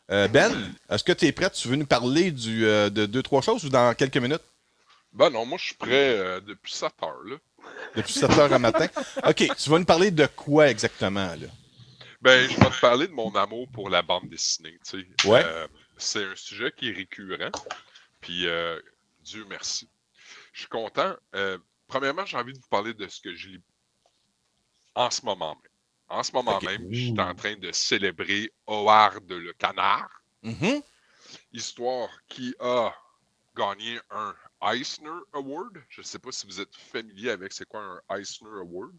Ben, est-ce que tu es prêt? Tu veux nous parler de deux, trois choses ou dans quelques minutes? Ben non, moi je suis prêt depuis 7 heures, là. Depuis 7 heures à matin? OK, tu vas nous parler de quoi exactement, là? Ben, je vais te parler de mon amour pour la bande dessinée, tu sais. Ouais? C'est un sujet qui est récurrent, puis Dieu merci. Je suis content. Premièrement, j'ai envie de vous parler de ce que je lis en ce moment même. En ce moment OK. même, je suis en train de célébrer Howard le Canard, Mhm. histoire qui a gagné un Eisner Award. Je ne sais pas si vous êtes familier avec c'est quoi un Eisner Award.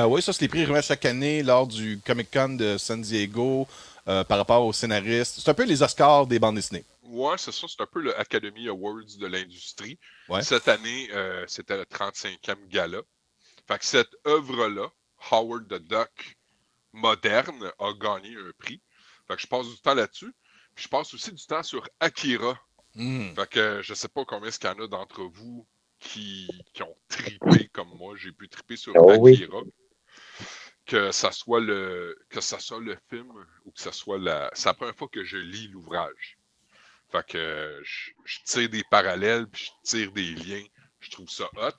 Oui, ça, c'est les prix remis chaque année lors du Comic-Con de San Diego par rapport aux scénaristes. C'est un peu les Oscars des bandes dessinées. Ouais, c'est ça, c'est un peu le Academy Awards de l'industrie. Ouais. Cette année, c'était le 35e gala. Fait que cette œuvre-là, Howard the Duck moderne, a gagné un prix. Fait que je passe du temps là-dessus. Puis je passe aussi du temps sur Akira. Mm. Fait que je sais pas combien il y en a d'entre vous qui ont tripé comme moi. J'ai pu triper sur Oh oui. Akira. Que ça soit le film ou que ça soit la. C'est la première fois que je lis l'ouvrage. Fait que je tire des parallèles, puis je tire des liens. Je trouve ça hot.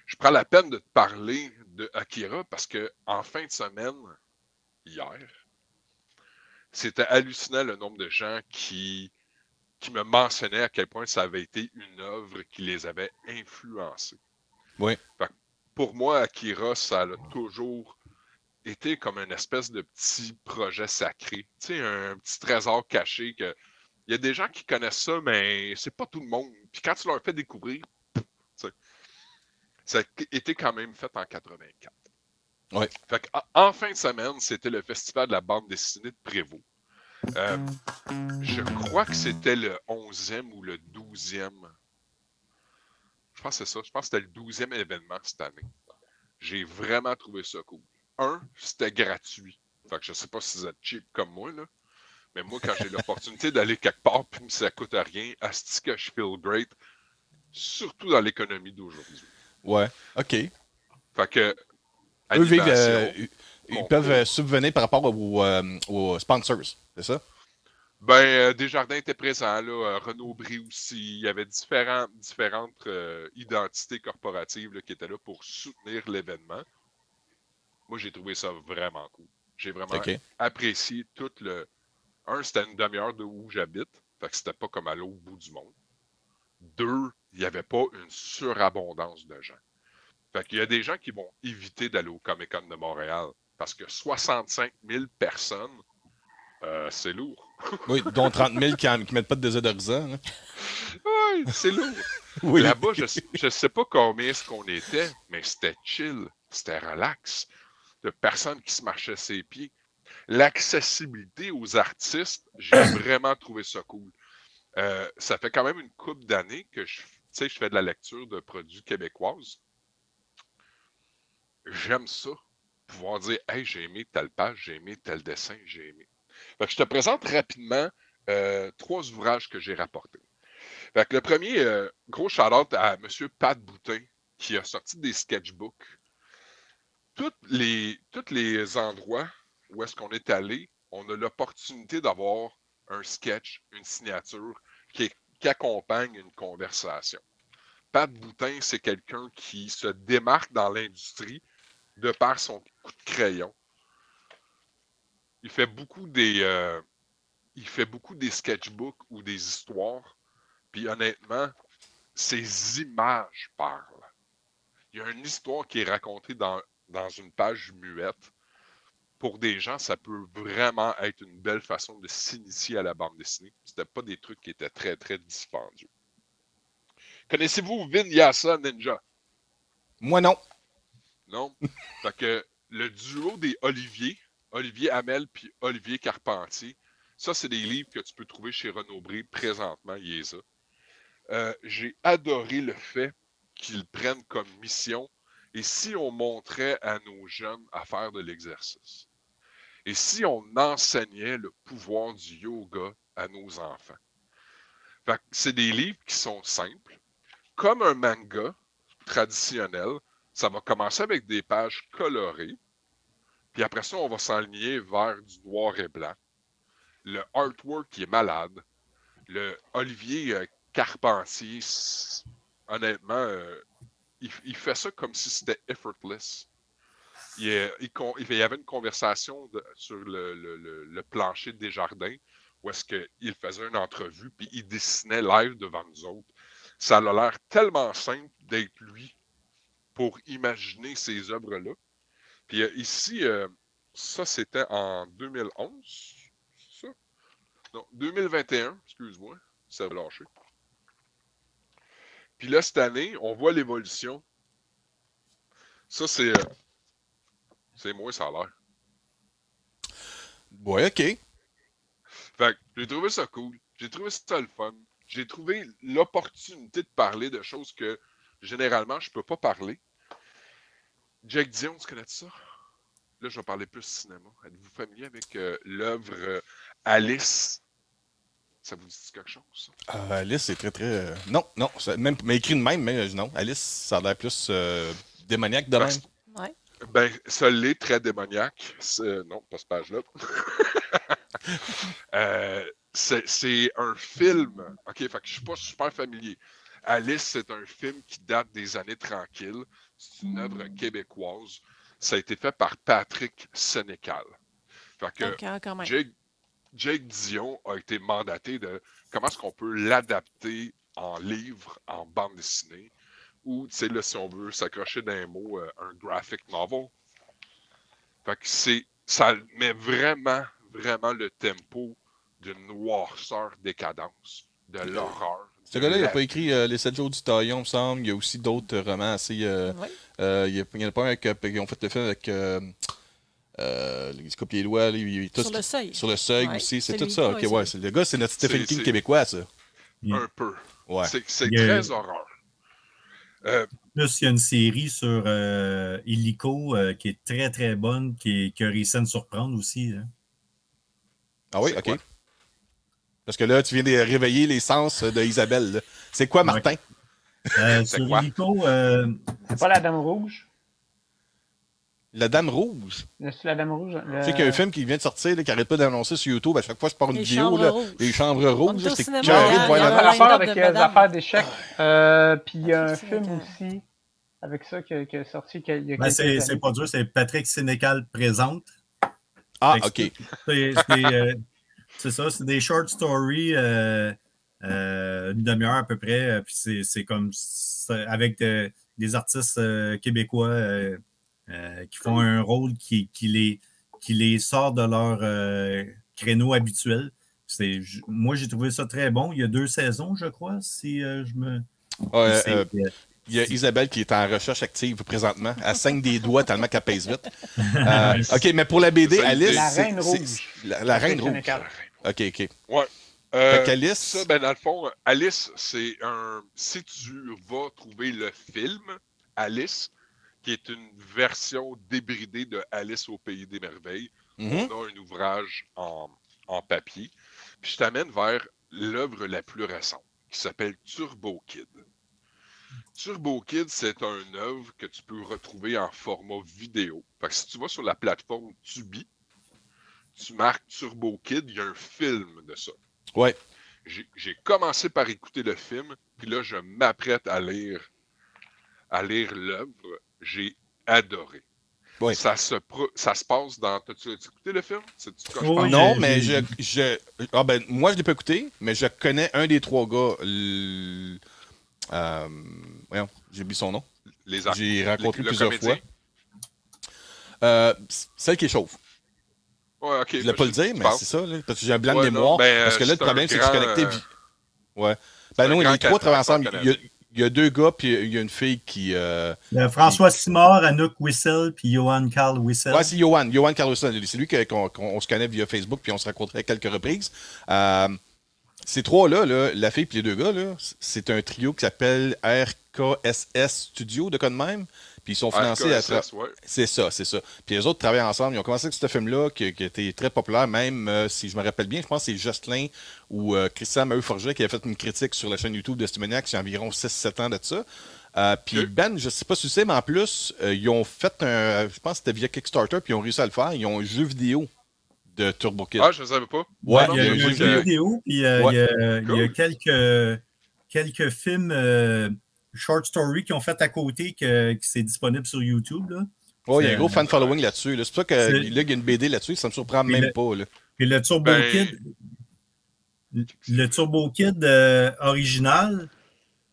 Je prends la peine de te parler de Akira parce que en fin de semaine, hier, c'était hallucinant le nombre de gens qui me mentionnaient à quel point ça avait été une œuvre qui les avait influencés. Oui. Fait que pour moi, Akira, ça a toujours été comme une espèce de petit projet sacré. Tu sais, un petit trésor caché que il y a des gens qui connaissent ça, mais c'est pas tout le monde. Puis quand tu leur fais découvrir, ça a été quand même fait en 84. Oui. Fait en fin de semaine, c'était le festival de la bande dessinée de Prévost. Euh, je crois que c'était le 11e ou le 12e. Je pense que c'est ça. Je pense que c'était le 12e événement cette année. J'ai vraiment trouvé ça cool. C'était gratuit. Fait que je sais pas si vous êtes cheap comme moi, là. Mais moi, quand j'ai l'opportunité d'aller quelque part, puis ça coûte rien, asti que je feel great, surtout dans l'économie d'aujourd'hui. Ouais. OK. Fait que, Eux vivent, animation, ils peuvent concours. subvenir par rapport aux sponsors, c'est ça? Ben, Desjardins était présent, là, Renaud Bré aussi. Il y avait différentes identités corporatives là, qui étaient là pour soutenir l'événement. Moi, j'ai trouvé ça vraiment cool. J'ai vraiment OK. apprécié tout le. C'était une demi-heure de où j'habite. Fait que c'était pas comme à l'autre bout du monde. Deux, il n'y avait pas une surabondance de gens. Fait qu'il y a des gens qui vont éviter d'aller au Comic-Con de Montréal parce que 65 000 personnes, c'est lourd. Oui, dont 30 000 qui mettent pas de désodorisant, là. Ouais, c'est lourd. Oui. Là-bas, je sais pas combien est-ce qu'on était, mais c'était chill, c'était relax. De personnes qui se marchaient ses pieds. L'accessibilité aux artistes, j'ai vraiment trouvé ça cool. Ça fait quand même une couple d'années que je fais de la lecture de produits québécoises. J'aime ça. Pouvoir dire, hey, j'ai aimé telle page, j'ai aimé tel dessin, j'ai aimé. Fait que je te présente rapidement trois ouvrages que j'ai rapportés. Fait que le premier, gros shout-out à M. Pat Boutin, qui a sorti des sketchbooks. Tous les endroits où est-ce qu'on est allé, on a l'opportunité d'avoir un sketch, une signature qui accompagne une conversation. Pat Boutin, c'est quelqu'un qui se démarque dans l'industrie de par son coup de crayon. Il fait beaucoup des sketchbooks ou des histoires. Puis honnêtement, ses images parlent. Il y a une histoire qui est racontée dans une page muette. Pour des gens, ça peut vraiment être une belle façon de s'initier à la bande dessinée. C'était pas des trucs qui étaient très, très dispendieux. Connaissez-vous Vinyasa Ninja? Moi, non. Non? Fait que le duo des Olivier Hamel puis Olivier Carpentier, ça, c'est des livres que tu peux trouver chez Renaud Bré présentement, il est ça. J'ai adoré le fait qu'ils prennent comme mission et si on montrait à nos jeunes à faire de l'exercice. Et si on enseignait le pouvoir du yoga à nos enfants. Fait que c'est des livres qui sont simples. Comme un manga traditionnel, ça va commencer avec des pages colorées. Puis après ça, on va s'enligner vers du noir et blanc. Le artwork qui est malade. Le Olivier Carpentier, honnêtement, il fait ça comme si c'était effortless. Il y avait une conversation sur le plancher de Desjardins où est-ce qu'il faisait une entrevue puis il dessinait live devant nous autres. Ça a l'air tellement simple d'être lui pour imaginer ces œuvres-là. Puis ici, ça c'était en 2011, c'est ça? Non, 2021, excuse-moi, ça a lâché. Puis là, cette année, on voit l'évolution. Ça, c'est moi, ça a l'air. Ouais, OK. Fait que j'ai trouvé ça cool. J'ai trouvé ça le fun. J'ai trouvé l'opportunité de parler de choses que généralement je peux pas parler. Jack Dion, tu connais ça? Là, je vais parler plus cinéma. Êtes-vous familier avec l'œuvre Alice? Ça vous dit quelque chose, ça? Alice, c'est très, très... Non, même, mais écrit de même, mais non. Alice, ça a l'air plus démoniaque de même. Ouais. Ben, ça l'est très démoniaque. Non, pas cette page-là. C'est un film. OK, fait que je suis pas super familier. Alice, c'est un film qui date des années tranquilles. C'est une œuvre québécoise. Ça a été fait par Patrick Sénécal. Fait que quand même. Jake Dion a été mandaté de comment est-ce qu'on peut l'adapter en livre, en bande dessinée, ou, tu sais, là, si on veut s'accrocher d'un mot, un graphic novel. Fait que ça met vraiment, vraiment le tempo d'une noirceur décadence, de l'horreur. Ce gars-là, il n'a pas écrit Les 7 jours du taillon, il me semble. Il y a aussi d'autres romans assez... il y en a pas un qui ont fait le film avec... il se coupe les doigts. Sur le seuil. Sur le seuil Ouais, aussi. C'est c'est tout lui. ça. Ouais, OK, ouais. Le gars, c'est notre Stephen King québécois, ça. Un peu. Ouais. C'est très horreur. Plus, il y a une série sur Illico qui est très, très bonne, qui a réussi à nous surprendre aussi. Hein. Ah oui, C'est OK. quoi? Parce que là, tu viens de réveiller les sens de Isabelle. Là. C'est quoi, Martin? Sur quoi? Illico, C'est pas la Dame Rouge? La Dame Rouge. C'est la Dame Rouge? Tu sais qu'il y a un film qui vient de sortir, là, qui n'arrête pas d'annoncer sur YouTube. À chaque fois que je pars une Les vidéo, chambres là, rouges. les chambres rouges, On est au c'est cinéma, carré de hein, voir il y a la Ça a un rapport line-up avec de les madame. affaires d'échecs. Puis il y a un C'est film lequel? aussi avec ça qui est sorti il y a ben, quelques c'est années. pas dur, c'est Patrick Sénécal présente. Ah, Fait OK. que c'est ça, c'est des short stories, une demi-heure à peu près. Puis c'est comme avec des artistes québécois qui font un rôle qui les sort de leur créneau habituel. Moi, j'ai trouvé ça très bon. Il y a 2 saisons, je crois, si je me... Il y a Isabelle qui est en recherche active présentement. Elle saigne des doigts tellement qu'elle pèse vite. OK, mais pour la BD, Alice... La Reine Rouge. La Reine Rouge. Sénécal. OK. Ouais. Fait qu'Alice... Ça, ben, dans le fond, Alice, c'est si tu vas trouver le film Alice, qui est une version débridée de Alice au Pays des Merveilles, on a un ouvrage en papier. Puis je t'amène vers l'œuvre la plus récente, qui s'appelle Turbo Kid. Turbo Kid, c'est une œuvre que tu peux retrouver en format vidéo. Fait que si tu vas sur la plateforme Tubi, tu marques Turbo Kid, il y a un film de ça. Ouais. J'ai commencé par écouter le film, puis là, je m'apprête à lire l'œuvre. J'ai adoré. Ouais. Ça se passe dans... As-tu écouté le film? Oui, non, mais moi, je ne l'ai pas écouté, mais je connais un des 3 gars. Voyons, j'ai oublié son nom. J'ai rencontré plusieurs fois. Celle qui est chauve. Ouais, ok. Je ne voulais pas le dire, mais c'est ça. Là, parce que j'ai un blanc de mémoire. Non, ben, parce que là, le problème, c'est que je suis connecté. Ouais. Ben non, les 3 travaillent ensemble. Il y a 2 gars, puis il y a une fille qui... François Simard, Anouk Wissel, puis Johan Carl Wissel. Ouais, c'est Johan Carl Wissel. C'est lui qu'on se connaît via Facebook, puis on se rencontrait à quelques reprises. Ces 3-là, la fille et les 2 gars, là, c'est un trio qui s'appelle RKSS Studio, de code même. Puis ils sont financés à travers. Ouais. C'est ça. Puis les autres travaillent ensemble. Ils ont commencé avec ce film-là qui était très populaire, même si je me rappelle bien, je pense que c'est Jocelyn ou Christian Maheu-Forget qui a fait une critique sur la chaîne YouTube de Stimoniac il y a environ 6-7 ans de ça. Puis Ben, je sais pas si tu sais, mais en plus, ils ont fait je pense que c'était via Kickstarter, puis ils ont réussi à le faire. Ils ont un jeu vidéo de Turbo Kid. Ah, je ne savais pas. Ouais, Il y a j'ai un vu jeu que- vidéo, puis Ouais. il y a quelques films short story qui ont fait à côté qui c'est disponible sur YouTube. Là. Ouais, il y a un C'est- gros fan following là-dessus. Là. C'est pour ça que C'est- là, il y a une BD là-dessus, ça me surprend Puis même le- pas. Là. Puis le Turbo Ben, Kid, le Turbo Kid original,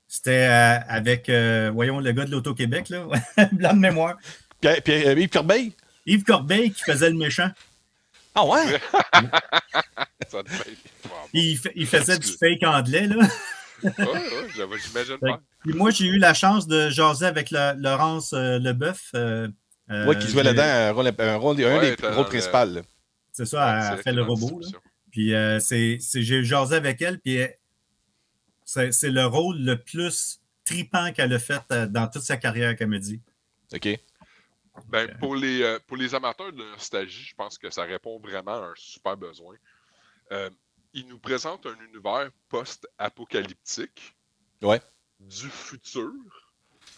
c'était avec, voyons, le gars de l'Auto-Québec, là, blanc de mémoire. Yves Corbeil? Yves Corbeil qui faisait le méchant. Ah ouais? Ça devait être épouvantable. Il faisait du fake anglais, là. J'imagine Fait pas. que- Puis moi, j'ai eu la chance de jaser avec Laurence Leboeuf. Ouais, qui jouait là-dedans un rôle un des t'as rôles dans principaux. Là. C'est ça, elle fait le robot. Là. Puis j'ai jasé avec elle, puis c'est le rôle le plus tripant qu'elle a fait dans toute sa carrière, qu'elle me dit. OK. Ben, pour les amateurs de nostalgie, je pense que ça répond vraiment à un super besoin. Il nous présente un univers post-apocalyptique Ouais. du futur,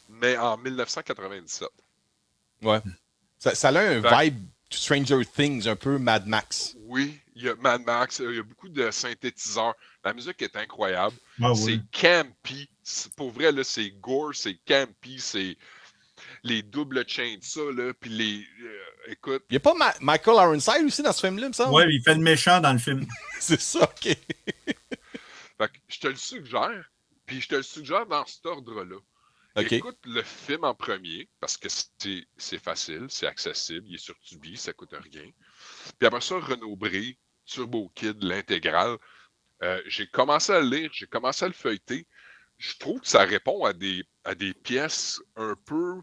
mais en 1997. Ouais. Ça a un Fait- vibe Stranger Things, un peu Mad Max. Oui, il y a Mad Max, il y a beaucoup de synthétiseurs. La musique est incroyable. Ah C'est oui. campy. Pour vrai, là, c'est gore, c'est campy, c'est les doubles chains de ça, là, puis les... écoute, Il n'y a pas Michael Ironside aussi dans ce film-là, il me semble? Ouais, il fait le méchant dans le film. C'est ça, OK. fait que je te le suggère, puis je te le suggère dans cet ordre-là. OK. Écoute le film en premier, parce que c'est facile, c'est accessible, il est sur Tubi, ça coûte rien. Puis après ça, Renaud Bré, Turbo Kid, l'intégrale. J'ai commencé à le lire, j'ai commencé à le feuilleter. Je trouve que ça répond à des pièces un peu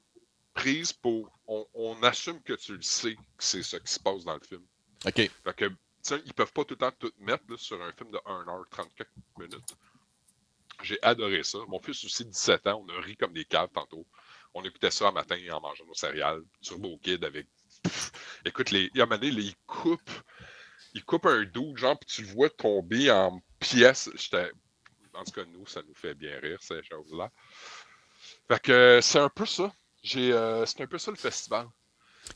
prises pour... On assume que tu le sais que c'est ce qui se passe dans le film. OK. Fait que, t'sais, ils peuvent pas tout le temps tout mettre là, sur un film de 1h34 minutes. J'ai adoré ça. Mon fils aussi, 17 ans, on a ri comme des caves tantôt. On écoutait ça un matin en mangeant nos céréales. Turbo Kid avec... Écoute, il y a un moment donné, là, il coupe un dos, genre, puis tu le vois tomber en pièces. En tout cas, nous, ça nous fait bien rire, ces choses-là. Fait que c'est un peu ça. C'est un peu ça le festival.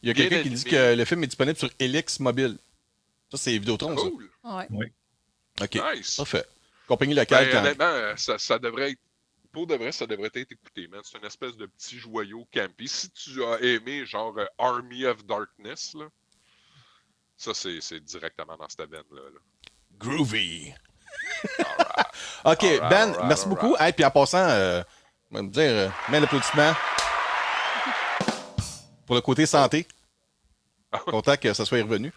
Il y a Bien quelqu'un qui dit animé. que le film est disponible sur Elix Mobile. Ça, c'est Vidéotron, ça. Cool. Ouais. OK. Nice. Parfait. Compagnie locale. Ben, quand... honnêtement, ça devrait être... Pour de vrai, ça devrait être écouté, man. C'est une espèce de petit joyau campy. Si tu as aimé, genre, Army of Darkness, là, ça, c'est directement dans cette veine-là. Là. Groovy. Alright. OK, Alright, Ben, alright, merci alright. beaucoup. Et puis en passant, on va me dire, main d'applaudissement pour le côté santé. Content que ça soit revenu.